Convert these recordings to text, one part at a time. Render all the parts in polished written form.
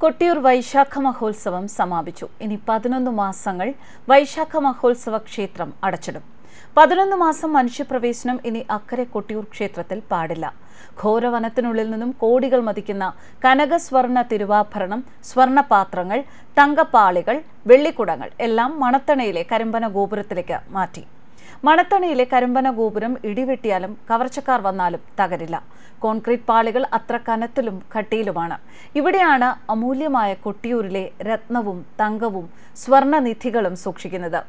കൊട്ടിയൂർ വൈശാഖ മഹോത്സവം സമാപിച്ചു. ഇനി 11 മാസങ്ങൾ വൈശാഖ മഹോത്സവ ക്ഷേത്രം അടച്ചിടും. 11 മാസം മനുഷ്യപ്രവേശനം ഇനി അക്കരെ കൊട്ടിയൂർ ക്ഷേത്രത്തിൽ പാടില്ല. ഘോരവനത്തിനുള്ളിൽ നിന്നും കോടികൾ മതിക്കുന്ന കനകസ്വർണ്ണ തിരുവാഭരണം, സ്വർണ്ണപാത്രങ്ങൾ, തങ്കപ്പാളികൾ, വെള്ളിക്കുടങ്ങൾ എല്ലാം മണത്തണയിലെ കരിമ്പന ഗോപുരത്തിലേക്ക് മാറ്റി. മണത്തണയിലെ കരിമ്പന ഗോപുരം ഇടിവെട്ടിയാലും കവർച്ചക്കാർ വന്നാലും തകരില്ല. കോൺക്രീറ്റ് പാളികൾ അത്ര കനത്തിലും കട്ടിയിലുമാണ്. ഇവിടെയാണ് അമൂല്യമായ കൊട്ടിയൂരിലെ രത്നവും തങ്കവും സ്വർണ്ണനിധികളും സൂക്ഷിക്കുന്നത്.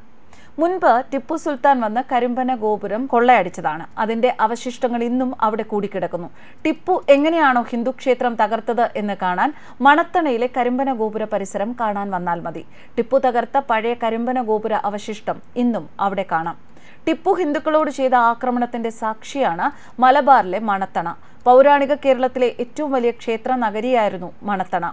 മുൻപ് ടിപ്പു സുൽത്താൻ വന്ന് കരിമ്പന ഗോപുരം കൊള്ളയടിച്ചതാണ്. അതിന്റെ അവശിഷ്ടങ്ങൾ ഇന്നും അവിടെ കൂടിക്കിടക്കുന്നു. ടിപ്പു എങ്ങനെയാണോ ഹിന്ദു ക്ഷേത്രം തകർത്തത് എന്ന് കാണാൻ മണത്തണയിലെ കരിമ്പന ഗോപുര പരിസരം കാണാൻ വന്നാൽ മതി. ടിപ്പു തകർത്ത പഴയ കരിമ്പന ഗോപുര അവശിഷ്ടം ഇന്നും അവിടെ കാണാം. ടിപ്പു ഹിന്ദുക്കളോട് ചെയ്ത ആക്രമണത്തിന്റെ സാക്ഷിയാണ് മലബാറിലെ മണത്തണ. പൗരാണിക കേരളത്തിലെ ഏറ്റവും വലിയ ക്ഷേത്ര നഗരിയായിരുന്നു മണത്തണ.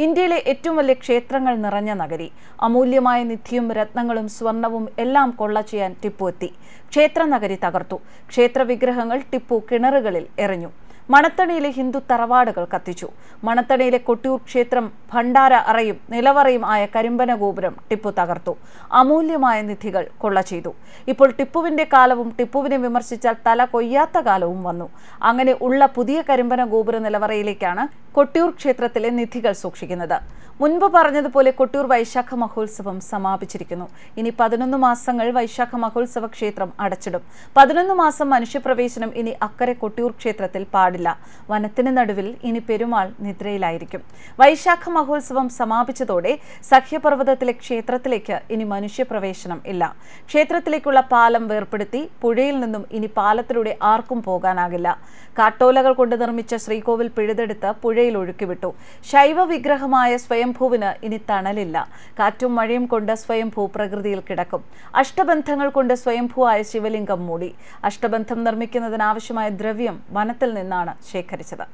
ഇന്ത്യയിലെ ഏറ്റവും വലിയ ക്ഷേത്രങ്ങൾ നിറഞ്ഞ നഗരി. അമൂല്യമായ നിധിയും രത്നങ്ങളും സ്വർണവും എല്ലാം കൊള്ള ചെയ്യാൻ ടിപ്പു എത്തി. ക്ഷേത്ര നഗരി തകർത്തു. ക്ഷേത്ര വിഗ്രഹങ്ങൾ ടിപ്പു കിണറുകളിൽ എറിഞ്ഞു. മണത്തണയിലെ ഹിന്ദു തറവാടുകൾ കത്തിച്ചു. മണത്തണയിലെ കൊട്ടിയൂർ ക്ഷേത്രം ഭണ്ഡാര അറയും നിലവറയും ആയ കരിമ്പന ഗോപുരം ടിപ്പു തകർത്തു. അമൂല്യമായ നിധികൾ കൊള്ള ചെയ്തു. ഇപ്പോൾ ടിപ്പുവിന്റെ കാലവും ടിപ്പുവിനെ വിമർശിച്ചാൽ തല കൊയ്യാത്ത കാലവും വന്നു. അങ്ങനെ ഉള്ള പുതിയ കരിമ്പന ഗോപുര നിലവറയിലേക്കാണ് കൊട്ടിയൂർ ക്ഷേത്രത്തിലെ നിധികൾ സൂക്ഷിക്കുന്നത്. മുൻപ് പറഞ്ഞതുപോലെ കൊട്ടിയൂർ വൈശാഖ മഹോത്സവം സമാപിച്ചിരിക്കുന്നു. ഇനി 11 മാസങ്ങൾ വൈശാഖ മഹോത്സവ ക്ഷേത്രം അടച്ചിടും. 11 മാസം മനുഷ്യപ്രവേശനം ഇനി അക്കരെ കൊട്ടിയൂർ ക്ഷേത്രത്തിൽ പാടില്ല. വനത്തിന് നടുവിൽ ഇനി പെരുമാൾ നിദ്രയിലായിരിക്കും. വൈശാഖ മഹോത്സവം സമാപിച്ചതോടെ സഖ്യപർവ്വതത്തിലെ ക്ഷേത്രത്തിലേക്ക് ഇനി മനുഷ്യപ്രവേശനം ഇല്ല. ക്ഷേത്രത്തിലേക്കുള്ള പാലം വേർപ്പെടുത്തി. പുഴയിൽ നിന്നും ഇനി പാലത്തിലൂടെ ആർക്കും പോകാനാകില്ല. കാട്ടോലകൾ കൊണ്ട് നിർമ്മിച്ച ശ്രീകോവിൽ പിഴുതെടുത്ത് പുഴയിൽ ഒഴുക്കിവിട്ടു. ശൈവ വിഗ്രഹമായ സ്വയംഭൂവിന് ഇനി തണലില്ല. കാറ്റും മഴയും കൊണ്ട് സ്വയംഭൂ പ്രകൃതിയിൽ കിടക്കും. അഷ്ടബന്ധങ്ങൾ കൊണ്ട് സ്വയംഭൂവായ ശിവലിംഗം മൂടി. അഷ്ടബന്ധം നിർമ്മിക്കുന്നതിനാവശ്യമായ ദ്രവ്യം വനത്തിൽ നിന്നാണ് ശേഖരിച്ചത്.